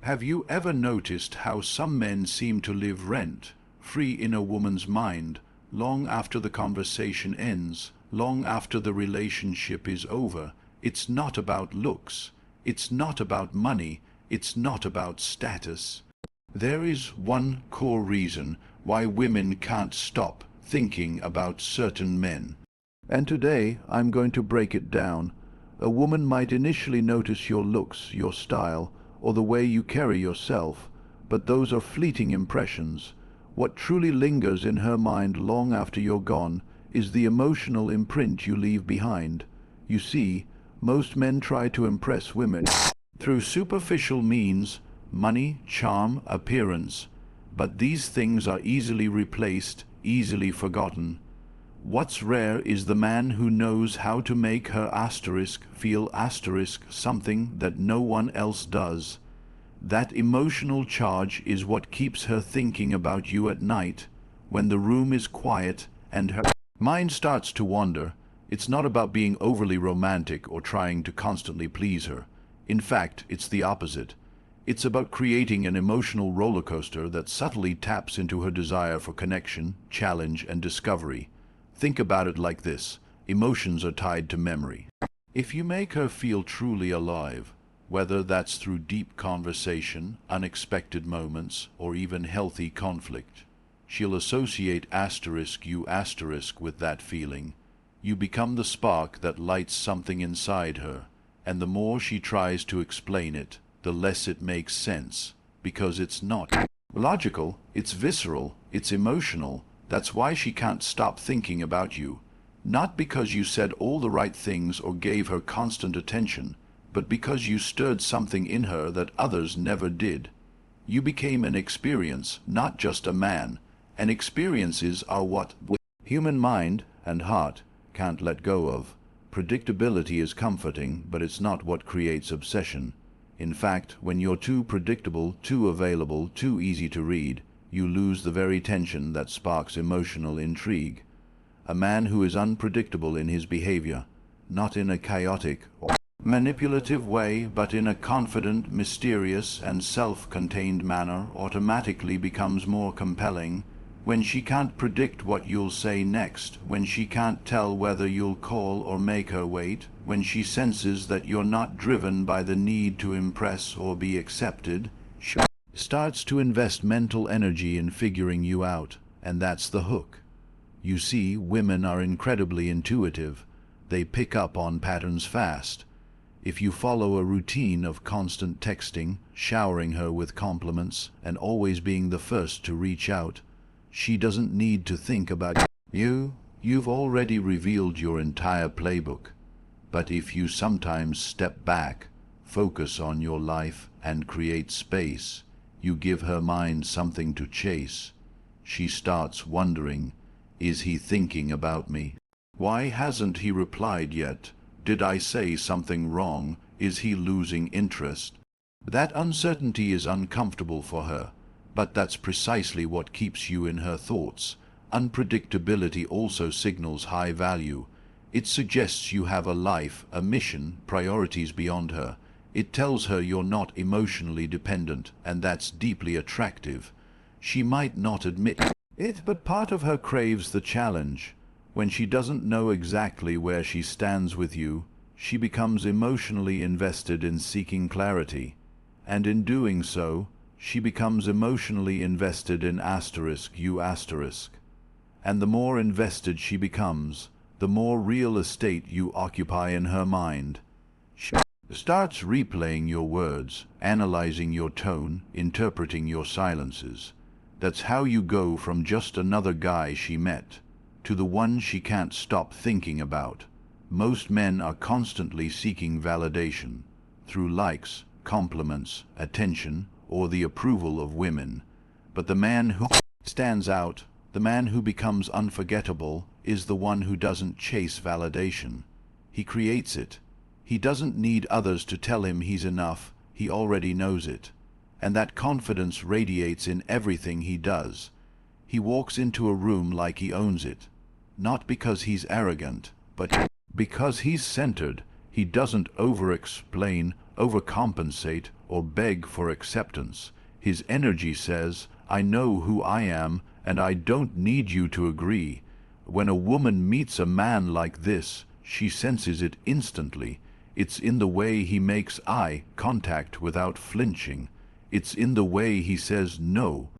Have you ever noticed how some men seem to live rent-free in a woman's mind, long after the conversation ends, long after the relationship is over? It's not about looks, it's not about money, it's not about status. There is one core reason why women can't stop thinking about certain men. And today I'm going to break it down. A woman might initially notice your looks, your style, or the way you carry yourself, but those are fleeting impressions. What truly lingers in her mind long after you're gone is the emotional imprint you leave behind. You see, most men try to impress women through superficial means, money, charm, appearance, but these things are easily replaced, easily forgotten. What's rare is the man who knows how to make her feel something that no one else does. That emotional charge is what keeps her thinking about you at night, when the room is quiet and her mind starts to wander. It's not about being overly romantic or trying to constantly please her. In fact, it's the opposite. It's about creating an emotional roller coaster that subtly taps into her desire for connection, challenge, and discovery. Think about it like this. Emotions are tied to memory. If you make her feel truly alive, whether that's through deep conversation, unexpected moments, or even healthy conflict, she'll associate you with that feeling. You become the spark that lights something inside her, and the more she tries to explain it, the less it makes sense, because it's not logical, it's visceral, it's emotional. That's why she can't stop thinking about you. Not because you said all the right things or gave her constant attention, but because you stirred something in her that others never did. You became an experience, not just a man, and experiences are what human mind and heart can't let go of. Predictability is comforting, but it's not what creates obsession. In fact, when you're too predictable, too available, too easy to read, you lose the very tension that sparks emotional intrigue. A man who is unpredictable in his behavior, not in a chaotic or manipulative way, but in a confident, mysterious, and self-contained manner, automatically becomes more compelling. When she can't predict what you'll say next, when she can't tell whether you'll call or make her wait, when she senses that you're not driven by the need to impress or be accepted, she starts to invest mental energy in figuring you out, and that's the hook. You see, women are incredibly intuitive. They pick up on patterns fast. If you follow a routine of constant texting, showering her with compliments, and always being the first to reach out, she doesn't need to think about you. You've already revealed your entire playbook. But if you sometimes step back, focus on your life, and create space, you give her mind something to chase. She starts wondering, is he thinking about me? Why hasn't he replied yet? Did I say something wrong? Is he losing interest? That uncertainty is uncomfortable for her, but that's precisely what keeps you in her thoughts. Unpredictability also signals high value. It suggests you have a life, a mission, priorities beyond her. It tells her you're not emotionally dependent, and that's deeply attractive. She might not admit it, but part of her craves the challenge. When she doesn't know exactly where she stands with you, she becomes emotionally invested in seeking clarity. And in doing so, she becomes emotionally invested in you. And the more invested she becomes, the more real estate you occupy in her mind. She starts replaying your words, analyzing your tone, interpreting your silences. That's how you go from just another guy she met to the one she can't stop thinking about. Most men are constantly seeking validation through likes, compliments, attention, or the approval of women. But the man who stands out, the man who becomes unforgettable, is the one who doesn't chase validation. He creates it. He doesn't need others to tell him he's enough. He already knows it. And that confidence radiates in everything he does. He walks into a room like he owns it. Not because he's arrogant, but because he's centered. He doesn't over-explain, overcompensate, or beg for acceptance. His energy says, I know who I am, and I don't need you to agree. When a woman meets a man like this, she senses it instantly. It's in the way he makes eye contact without flinching. It's in the way he says no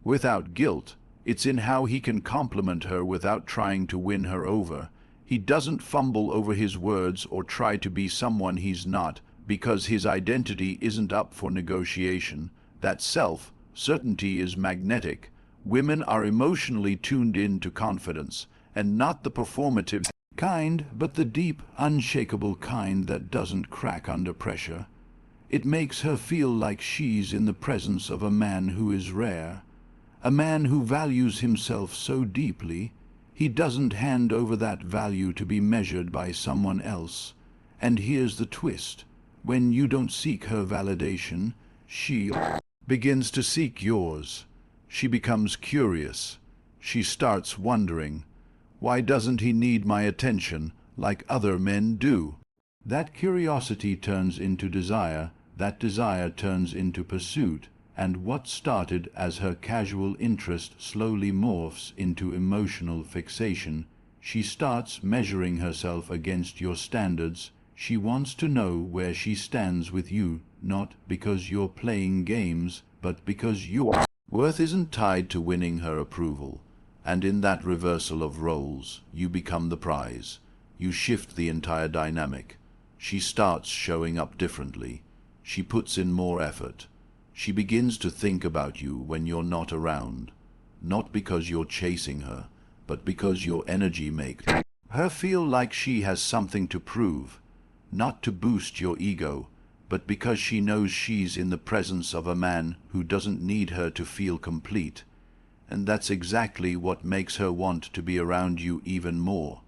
without guilt. It's in how he can compliment her without trying to win her over. He doesn't fumble over his words or try to be someone he's not, because his identity isn't up for negotiation. That self-certainty is magnetic. Women are emotionally tuned in to confidence, and not the performative kind, but the deep, unshakable kind that doesn't crack under pressure. It makes her feel like she's in the presence of a man who is rare, a man who values himself so deeply, he doesn't hand over that value to be measured by someone else. And here's the twist. When you don't seek her validation, she begins to seek yours. She becomes curious. She starts wondering, why doesn't he need my attention like other men do? That curiosity turns into desire, that desire turns into pursuit, and what started as her casual interest slowly morphs into emotional fixation. She starts measuring herself against your standards. She wants to know where she stands with you, not because you're playing games, but because your worth isn't tied to winning her approval. And in that reversal of roles, you become the prize. You shift the entire dynamic. She starts showing up differently. She puts in more effort. She begins to think about you when you're not around, not because you're chasing her, but because your energy makes her feel like she has something to prove, not to boost your ego, but because she knows she's in the presence of a man who doesn't need her to feel complete. And that's exactly what makes her want to be around you even more.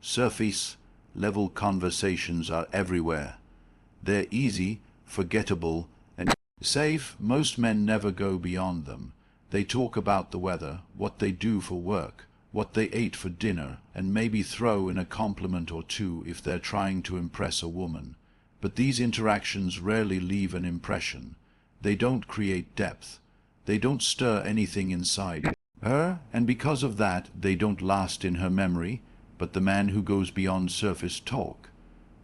Surface-level conversations are everywhere. They're easy, forgettable, and safe. Most men never go beyond them. They talk about the weather, what they do for work, what they ate for dinner, and maybe throw in a compliment or two if they're trying to impress a woman. But these interactions rarely leave an impression. They don't create depth. They don't stir anything inside her, and because of that, they don't last in her memory. But the man who goes beyond surface talk,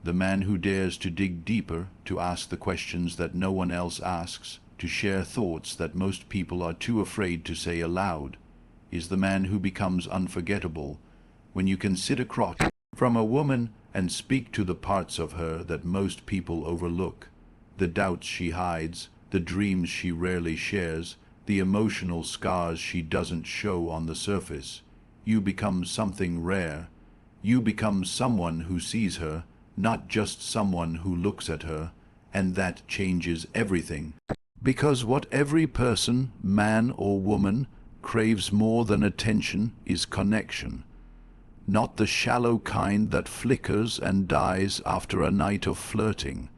the man who dares to dig deeper, to ask the questions that no one else asks, to share thoughts that most people are too afraid to say aloud, is the man who becomes unforgettable. When you can sit across from a woman and speak to the parts of her that most people overlook, the doubts she hides, the dreams she rarely shares, the emotional scars she doesn't show on the surface, you become something rare. You become someone who sees her, not just someone who looks at her, and that changes everything. Because what every person, man or woman, craves more than attention is connection. Not the shallow kind that flickers and dies after a night of flirting,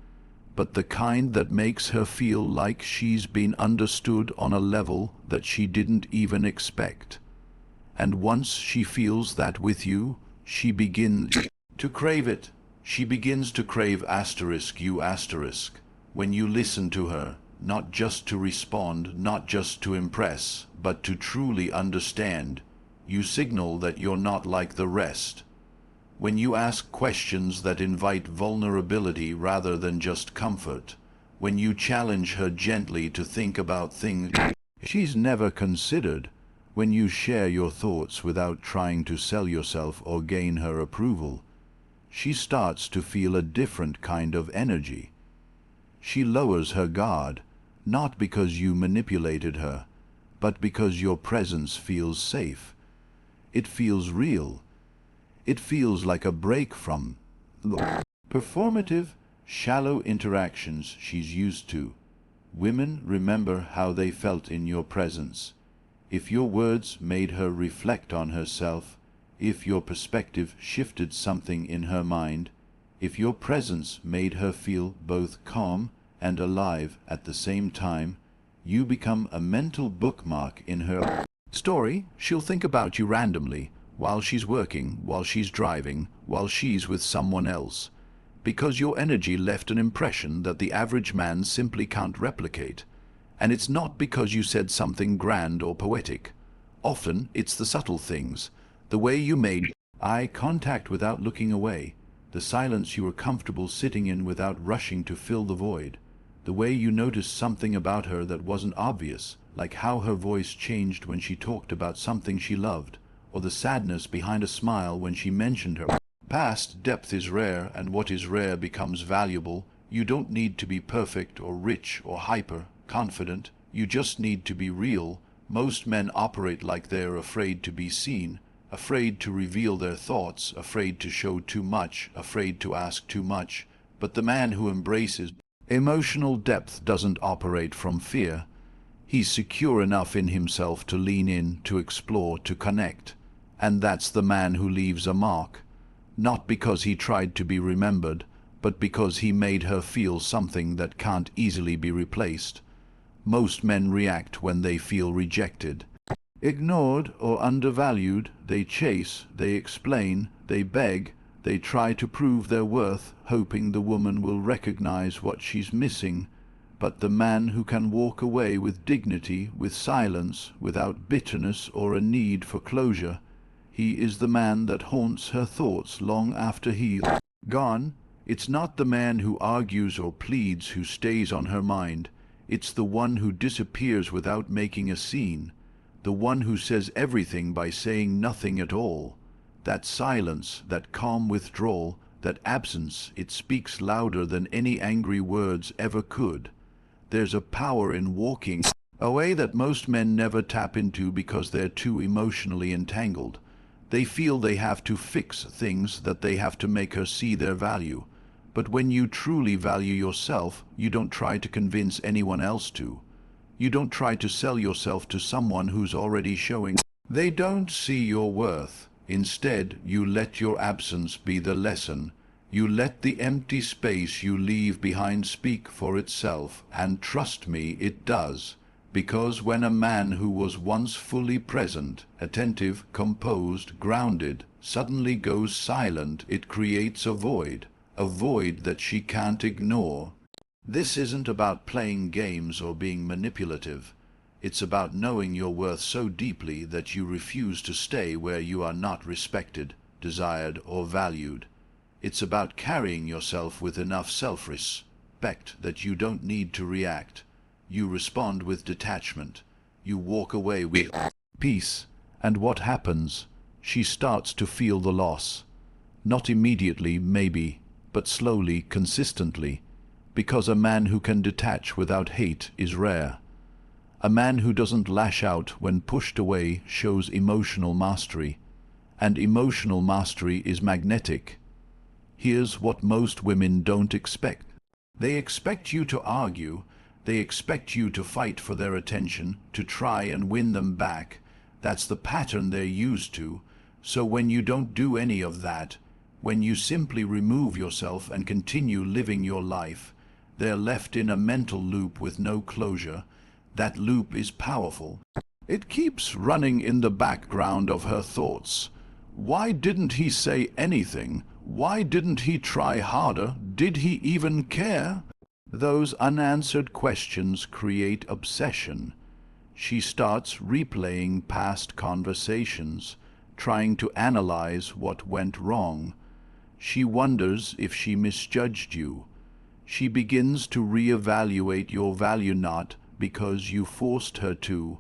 but the kind that makes her feel like she's been understood on a level that she didn't even expect. And once she feels that with you, she begins to crave it. She begins to crave you when you listen to her, not just to respond, not just to impress, but to truly understand. You signal that you're not like the rest. When you ask questions that invite vulnerability rather than just comfort, when you challenge her gently to think about things she's never considered, when you share your thoughts without trying to sell yourself or gain her approval, she starts to feel a different kind of energy. She lowers her guard, not because you manipulated her, but because your presence feels safe. It feels real. It feels like a break from the performative, shallow interactions she's used to. Women remember how they felt in your presence. If your words made her reflect on herself, if your perspective shifted something in her mind, if your presence made her feel both calm and alive at the same time, you become a mental bookmark in her story. She'll think about you randomly, while she's working, while she's driving, while she's with someone else. because your energy left an impression that the average man simply can't replicate. And it's not because you said something grand or poetic. Often it's the subtle things, the way you made eye contact without looking away, the silence you were comfortable sitting in without rushing to fill the void, the way you noticed something about her that wasn't obvious, like how her voice changed when she talked about something she loved, or the sadness behind a smile when she mentioned her past. Depth is rare, and what is rare becomes valuable. You don't need to be perfect or rich or hyper confident. You just need to be real. Most men operate like they're afraid to be seen, afraid to reveal their thoughts, afraid to show too much, afraid to ask too much. But the man who embraces emotional depth doesn't operate from fear. He's secure enough in himself to lean in, to explore, to connect. And that's the man who leaves a mark. Not because he tried to be remembered, but because he made her feel something that can't easily be replaced. Most men react when they feel rejected, ignored or undervalued. They chase, they explain, they beg, they try to prove their worth, hoping the woman will recognize what she's missing. But the man who can walk away with dignity, with silence, without bitterness or a need for closure, he is the man that haunts her thoughts long after he's gone. It's not the man who argues or pleads who stays on her mind. It's the one who disappears without making a scene, the one who says everything by saying nothing at all. That silence, that calm withdrawal, that absence, it speaks louder than any angry words ever could. There's a power in walking away that most men never tap into because they're too emotionally entangled. They feel they have to fix things, that they have to make her see their value. But when you truly value yourself, you don't try to convince anyone else to. You don't try to sell yourself to someone who's already showing they don't see your worth. Instead, you let your absence be the lesson. You let the empty space you leave behind speak for itself, and trust me, it does. Because when a man who was once fully present, attentive, composed, grounded, suddenly goes silent, it creates a void that she can't ignore. This isn't about playing games or being manipulative. It's about knowing your worth so deeply that you refuse to stay where you are not respected, desired, or valued. It's about carrying yourself with enough self-respect that you don't need to react. You respond with detachment. You walk away with peace. And what happens? She starts to feel the loss. Not immediately, maybe, but slowly, consistently, because a man who can detach without hate is rare. A man who doesn't lash out when pushed away shows emotional mastery, and emotional mastery is magnetic. Here's what most women don't expect. They expect you to argue, they expect you to fight for their attention, to try and win them back. That's the pattern they're used to. So when you don't do any of that, when you simply remove yourself and continue living your life, they're left in a mental loop with no closure. That loop is powerful. It keeps running in the background of her thoughts. Why didn't he say anything? Why didn't he try harder? Did he even care? Those unanswered questions create obsession. She starts replaying past conversations, trying to analyze what went wrong. She wonders if she misjudged you. She begins to reevaluate your value, not because you forced her to,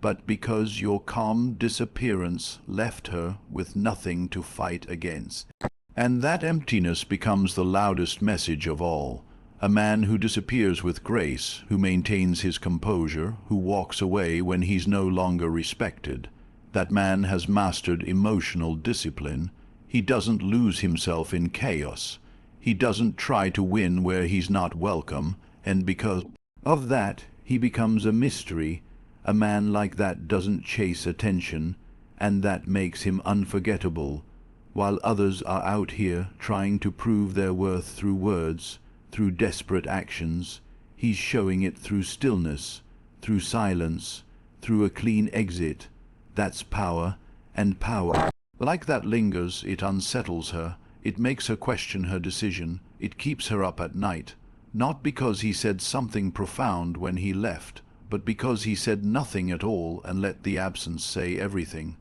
but because your calm disappearance left her with nothing to fight against. And that emptiness becomes the loudest message of all. A man who disappears with grace, who maintains his composure, who walks away when he's no longer respected. That man has mastered emotional discipline. He doesn't lose himself in chaos. He doesn't try to win where he's not welcome, and because of that, he becomes a mystery. A man like that doesn't chase attention, and that makes him unforgettable. While others are out here trying to prove their worth through words, through desperate actions, he's showing it through stillness, through silence, through a clean exit. That's power, and power like that lingers. It unsettles her. It makes her question her decision. It keeps her up at night. Not because he said something profound when he left, but because he said nothing at all and let the absence say everything.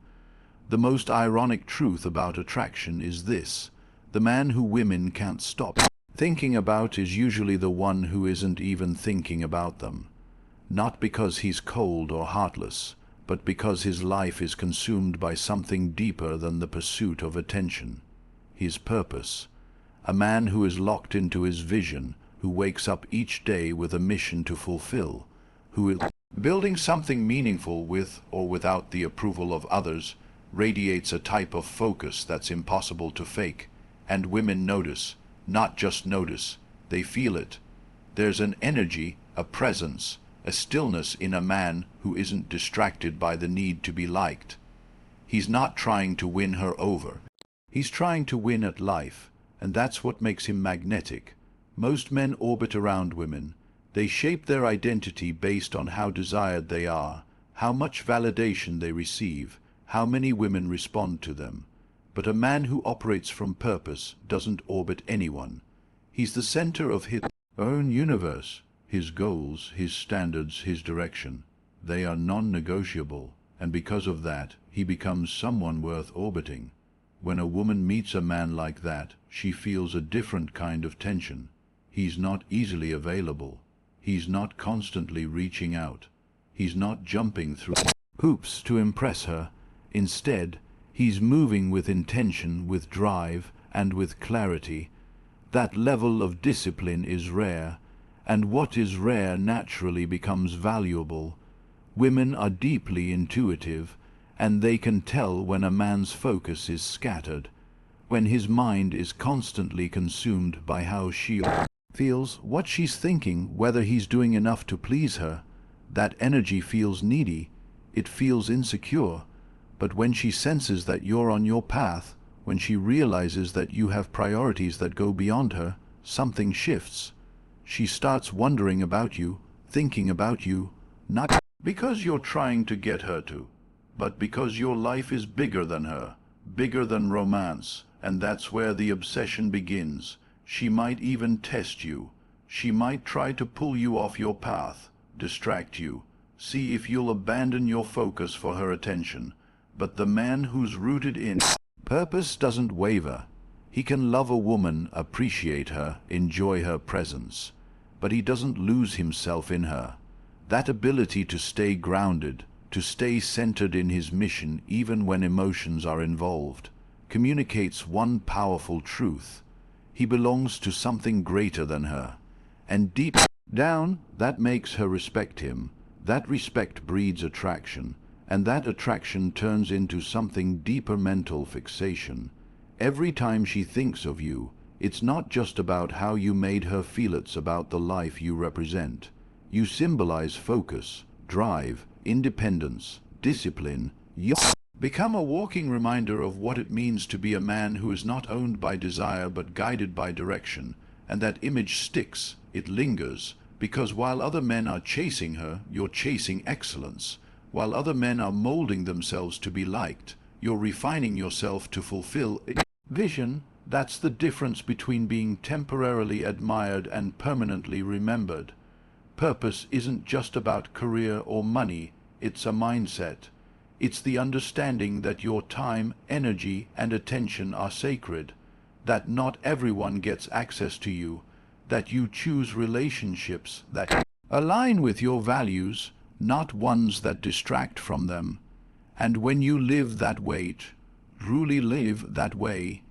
The most ironic truth about attraction is this: the man who women can't stop thinking about is usually the one who isn't even thinking about them. Not because he's cold or heartless, but because his life is consumed by something deeper than the pursuit of attention. His purpose. A man who is locked into his vision, who wakes up each day with a mission to fulfill, who is building something meaningful with or without the approval of others, radiates a type of focus that's impossible to fake. And women notice, not just notice, they feel it. There's an energy, a presence, a stillness in a man who isn't distracted by the need to be liked. He's not trying to win her over. He's trying to win at life, and that's what makes him magnetic. Most men orbit around women. They shape their identity based on how desired they are, how much validation they receive, how many women respond to them. But a man who operates from purpose doesn't orbit anyone. He's the center of his own universe. His goals, his standards, his direction, they are non-negotiable, and because of that, he becomes someone worth orbiting. When a woman meets a man like that, she feels a different kind of tension. He's not easily available. He's not constantly reaching out. He's not jumping through hoops to impress her. Instead, he's moving with intention, with drive, and with clarity. That level of discipline is rare, and what is rare naturally becomes valuable. Women are deeply intuitive, and they can tell when a man's focus is scattered, when his mind is constantly consumed by how she feels, what she's thinking, whether he's doing enough to please her. That energy feels needy, it feels insecure. But when she senses that you're on your path, when she realizes that you have priorities that go beyond her, something shifts. She starts wondering about you, thinking about you, not because you're trying to get her to, but because your life is bigger than her, bigger than romance, and that's where the obsession begins. She might even test you. She might try to pull you off your path, distract you, see if you'll abandon your focus for her attention. But the man who's rooted in purpose doesn't waver. He can love a woman, appreciate her, enjoy her presence, but he doesn't lose himself in her. That ability to stay grounded, to stay centered in his mission even when emotions are involved, communicates one powerful truth. He belongs to something greater than her. And deep down, that makes her respect him. That respect breeds attraction, and that attraction turns into something deeper: mental fixation. Every time she thinks of you, it's not just about how you made her feel, it's about the life you represent. You symbolize focus, drive, independence, discipline. You become a walking reminder of what it means to be a man who is not owned by desire but guided by direction. And that image sticks, it lingers, because while other men are chasing her, you're chasing excellence. While other men are molding themselves to be liked, you're refining yourself to fulfill a vision. That's the difference between being temporarily admired and permanently remembered. Purpose isn't just about career or money, it's a mindset. It's the understanding that your time, energy, and attention are sacred, that not everyone gets access to you, that you choose relationships that align with your values, not ones that distract from them. And when you live that way, truly live that way,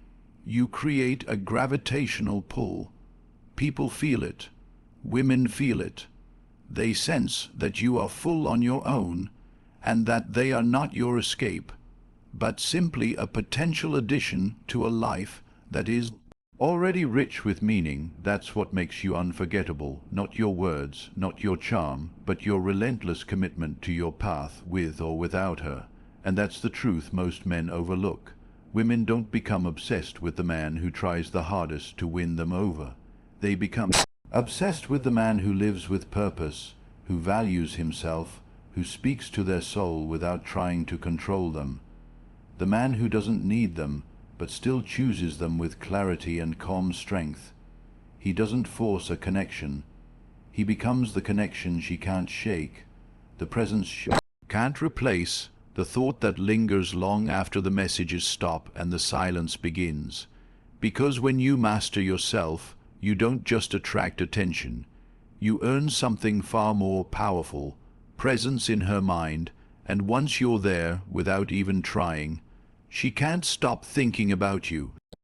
you create a gravitational pull. People feel it. Women feel it. They sense that you are full on your own, and that they are not your escape, but simply a potential addition to a life that is already rich with meaning. That's what makes you unforgettable, not your words, not your charm, but your relentless commitment to your path with or without her. And that's the truth most men overlook. Women don't become obsessed with the man who tries the hardest to win them over. They become obsessed with the man who lives with purpose, who values himself, who speaks to their soul without trying to control them. The man who doesn't need them, but still chooses them with clarity and calm strength. He doesn't force a connection. He becomes the connection she can't shake, the presence she can't replace, the thought that lingers long after the messages stop and the silence begins. Because when you master yourself, you don't just attract attention. You earn something far more powerful, presence in her mind, and once you're there, without even trying, she can't stop thinking about you,